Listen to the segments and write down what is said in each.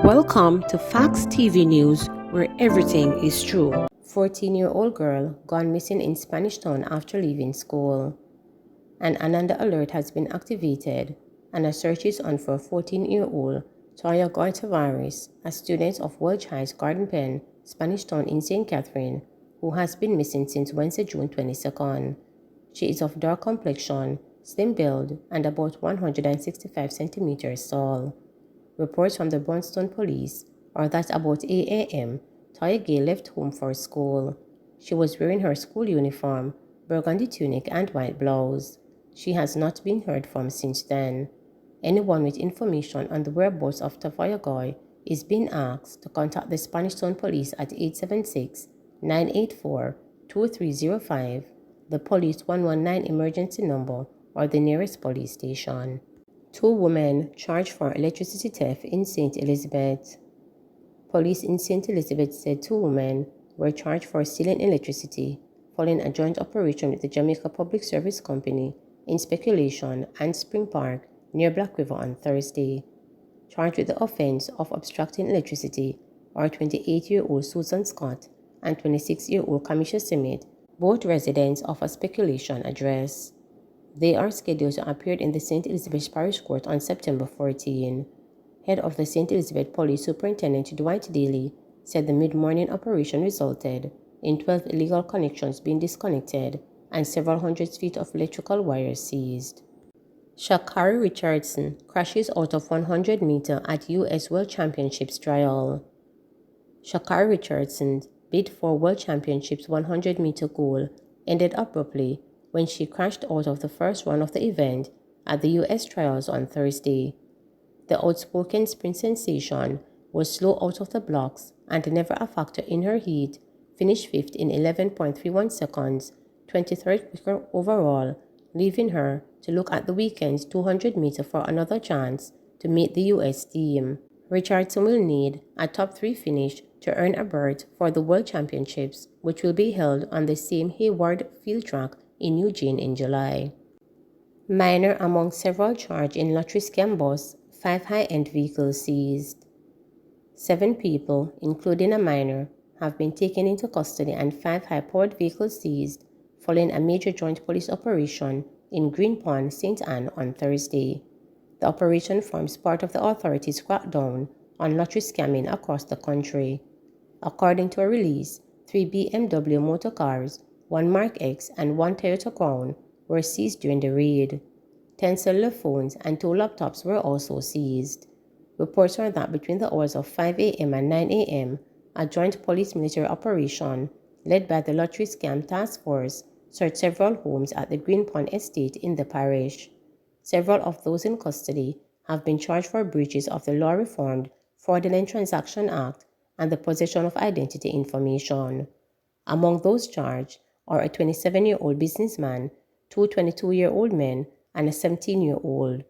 Welcome to Facts TV News, where everything is true. 14-year-old girl gone missing in Spanish Town after leaving school. An Ananda alert has been activated, and a search is on for 14-year-old Toya Goy Tavares, a student of World Child's Garden Pen, Spanish Town in St. Catherine, who has been missing since Wednesday, June 22nd. She is of dark complexion, slim build, and about 165 centimeters tall. Reports from the Bronxton police are that about 8 a.m., Toya Gay left home for school. She was wearing her school uniform, burgundy tunic and white blouse. She has not been heard from since then. Anyone with information on the whereabouts of Toya Goy is being asked to contact the Spanish Town Police at 876-984-2305, the Police 119 emergency number, or the nearest police station. 2 women charged for electricity theft in St. Elizabeth. Police in St. Elizabeth said 2 women were charged for stealing electricity following a joint operation with the Jamaica Public Service Company in Speculation and Spring Park near Black River on Thursday. Charged with the offense of obstructing electricity are 28-year-old Susan Scott and 26-year-old Kamisha Simit, both residents of a Speculation address. They are scheduled to appear in the St. Elizabeth Parish Court on September 14. Head of the St. Elizabeth Police Superintendent Dwight Daly said the mid-morning operation resulted in 12 illegal connections being disconnected and several hundred feet of electrical wires seized. Sha'Carri Richardson crashes out of 100 meter at U.S. World Championships trial. Sha'Carri Richardson's bid for World Championships 100 meter goal ended abruptly when she crashed out of the first run of the event at the U.S. trials on Thursday. The outspoken sprint sensation was slow out of the blocks and never a factor in her heat, finished 5th in 11.31 seconds, 23rd quicker overall, leaving her to look at the weekend's 200 meter for another chance to meet the U.S. team. Richardson will need a top 3 finish to earn a berth for the World Championships, which will be held on the same Hayward Field track in Eugene in July. Minor among several charged in lottery scam bust, 5 high-end vehicles seized. 7 people, including a minor, have been taken into custody and 5 high-powered vehicles seized following a major joint police operation in Green Pond, St. Anne on Thursday. The operation forms part of the authorities' crackdown on lottery scamming across the country. According to a release, 3 BMW motor cars, 1 Mark X and 1 Toyota Crown were seized during the raid. 10 cellular phones and 2 laptops were also seized. Reports are that between the hours of 5 a.m. and 9 a.m., a joint police-military operation led by the Lottery Scam Task Force searched several homes at the Green Pond estate in the parish. Several of those in custody have been charged for breaches of the law-reformed Fraudulent Transaction Act and the possession of identity information. Among those charged are a 27-year-old businessman, 2 22-year-old men, and a 17-year-old,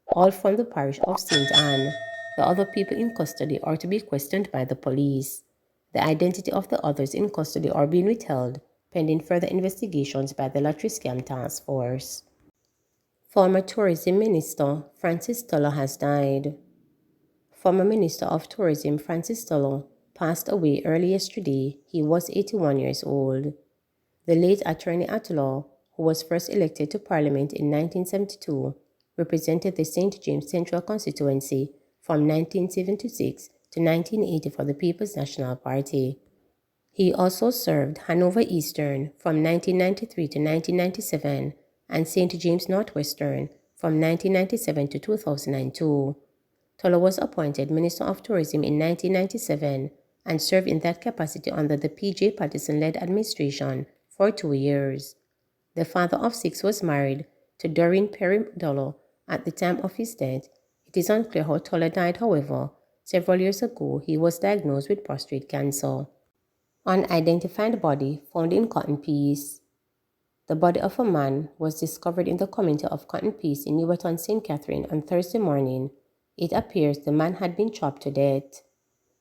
all from the parish of St. Anne. The other people in custody are to be questioned by the police. The identity of the others in custody are being withheld, pending further investigations by the Lottery Scam Task Force. Former Tourism Minister Francis Tulloh has died. Former Minister of Tourism Francis Tulloh passed away early yesterday. He was 81 years old. The late Attorney at Law, who was first elected to Parliament in 1972, represented the St. James Central constituency from 1976 to 1980 for the People's National Party. He also served Hanover Eastern from 1993 to 1997 and St. James Northwestern from 1997 to 2002. Tulloh was appointed Minister of Tourism in 1997 and served in that capacity under the P.J. Patterson-led administration for 2 years. The father of 6 was married to Doreen Perry Tulloh at the time of his death. It is unclear how Tulloh died, however. Several years ago, he was diagnosed with prostate cancer. Unidentified body found in Cotton Peace. The body of a man was discovered in the community of Cotton Peace in Newarton, St. Catherine on Thursday morning. It appears the man had been chopped to death.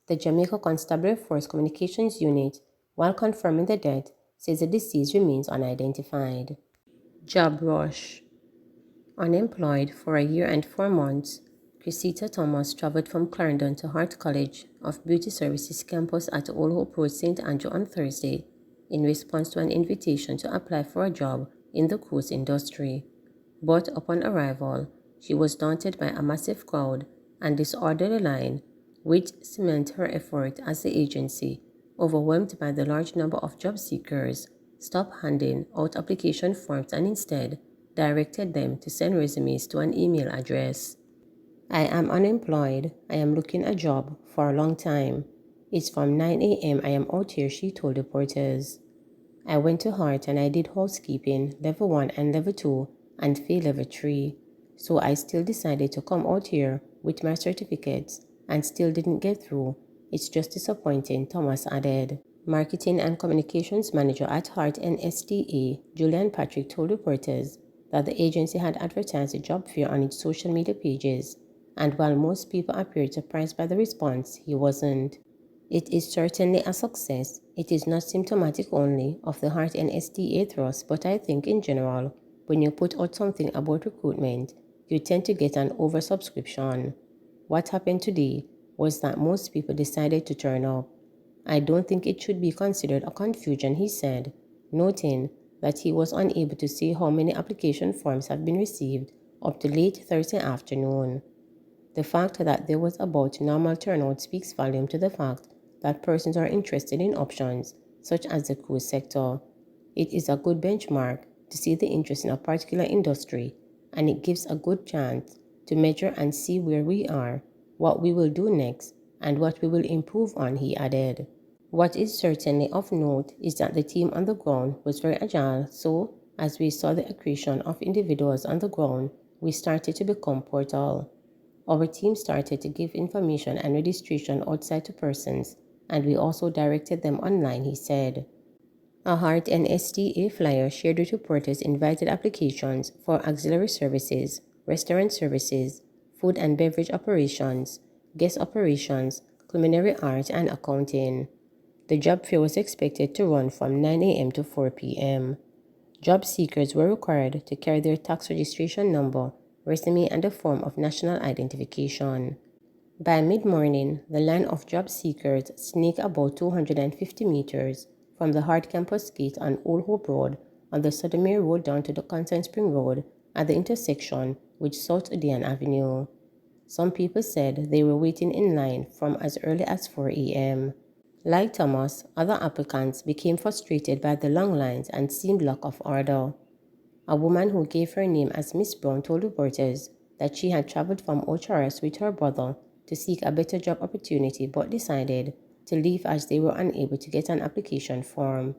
The Jamaica Constabulary Force Communications Unit, while confirming the death, says the deceased remains unidentified. Job rush. Unemployed for a year and 4 months, Chrisita Thomas traveled from Clarendon to Hart College of Beauty Services campus at Old Hope Road, St. Andrew on Thursday in response to an invitation to apply for a job in the cruise industry. But upon arrival, she was daunted by a massive crowd and disorderly line, which cemented her effort as the agency, overwhelmed by the large number of job seekers, stopped handing out application forms and instead directed them to send resumes to an email address. I am unemployed. I am looking a job for a long time. It's from 9 a.m. I am out here, she told reporters. I went to Hart and I did housekeeping, level 1 and level 2, and failed level 3. So I still decided to come out here with my certificates and still didn't get through. It's just disappointing, Thomas added. Marketing and Communications Manager at Hart NSTA, Julian Patrick, told reporters that the agency had advertised the job fair on its social media pages, and while most people appeared surprised by the response, he wasn't. It is certainly a success. It is not symptomatic only of the Hart NSTA thrust, but I think in general, when you put out something about recruitment, you tend to get an oversubscription. What happened today was that most people decided to turn up. I don't think it should be considered a confusion, he said, noting that he was unable to see how many application forms have been received up to late Thursday afternoon. The fact that there was about normal turnout speaks volume to the fact that persons are interested in options such as the cruise sector. It is a good benchmark to see the interest in a particular industry, and it gives a good chance to measure and see where we are, what we will do next, and what we will improve on, he added. What is certainly of note is that the team on the ground was very agile, so as we saw the accretion of individuals on the ground, we started to become portal. Our team started to give information and registration outside to persons, and we also directed them online, he said. A Hart NSTA flyer shared with reporters invited applications for auxiliary services, restaurant services, food and beverage operations, guest operations, culinary art, and accounting. The job fair was expected to run from 9 a.m. to 4 p.m. Job seekers were required to carry their tax registration number, resume, and a form of national identification. By mid-morning, the line of job seekers snaked about 250 meters from the Hart campus gate on Old Hope Road on the Sodomere Road down to the Content Spring Road at the intersection with South Odeon Avenue. Some people said they were waiting in line from as early as 4 a.m. Like Thomas, other applicants became frustrated by the long lines and seemed lack of order. A woman who gave her name as Miss Brown told reporters that she had traveled from Ocharas with her brother to seek a better job opportunity but decided to leave as they were unable to get an application form.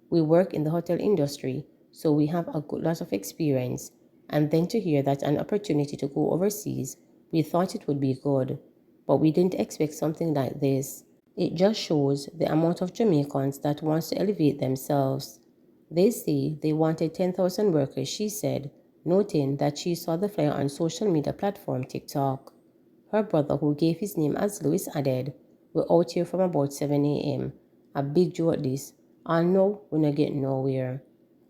We work in the hotel industry, so we have a good lot of experience, and then to hear that an opportunity to go overseas, we thought it would be good, but we didn't expect something like this. It just shows the amount of Jamaicans that wants to elevate themselves. They say they wanted 10,000 workers, she said, noting that she saw the flyer on social media platform TikTok. Her brother, who gave his name as Louis, added, "We're out here from about 7 a.m. A big joke at this. I know we're not getting nowhere."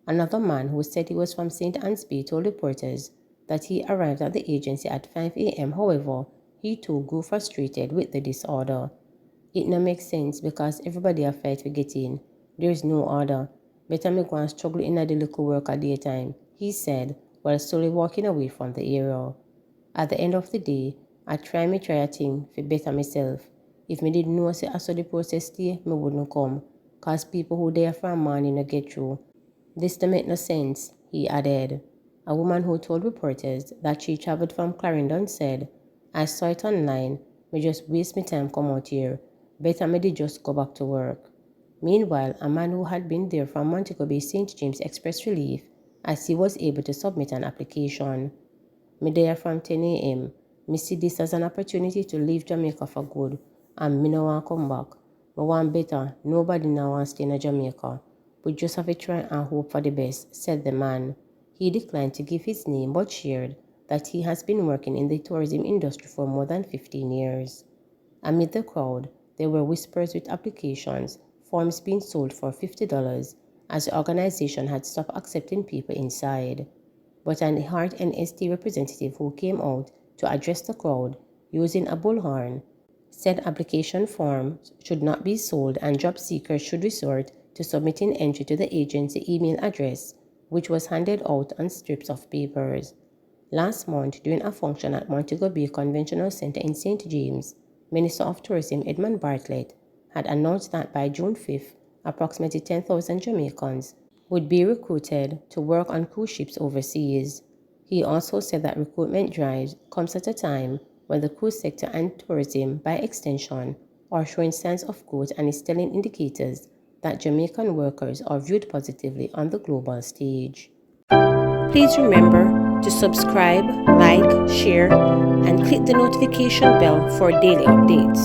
Another man who said he was from St. Anne's Bay told reporters that he arrived at the agency at 5 a.m. However, he too grew frustrated with the disorder. "It no make sense because everybody a fight to get in. There's no order. Better me go and struggle in the little work at daytime," he said while slowly walking away from the area. "At the end of the day, I try a thing for better myself. If me didn't know say I saw the process stay, me wouldn't come. Cause people who there from morning no get through. This don't make no sense," he added. A woman who told reporters that she traveled from Clarendon said, "I saw it online. Me just waste my time come out here. Better me did just go back to work." Meanwhile, a man who had been there from Montego Bay St. James expressed relief as he was able to submit an application. "Me there from 10 a.m. Me see this as an opportunity to leave Jamaica for good, and me no want come back. Me want better. Nobody now want stay in Jamaica. We just have to try and hope for the best," said the man. He declined to give his name but shared that he has been working in the tourism industry for more than 15 years. Amid the crowd, there were whispers with applications, forms being sold for $50 as the organization had stopped accepting people inside. But an Hart NST representative who came out to address the crowd using a bullhorn. Said application forms should not be sold and job seekers should resort to submitting entry to the agency email address, which was handed out on strips of papers. Last month, during a function at Montego Bay Conventional Center in St. James, Minister of Tourism Edmund Bartlett had announced that by June 5th, approximately 10,000 Jamaicans would be recruited to work on cruise ships overseas. He also said that recruitment drives comes at a time when the cruise sector and tourism, by extension, are showing signs of growth and is telling indicators that Jamaican workers are viewed positively on the global stage. Please remember to subscribe, like, share, and click the notification bell for daily updates.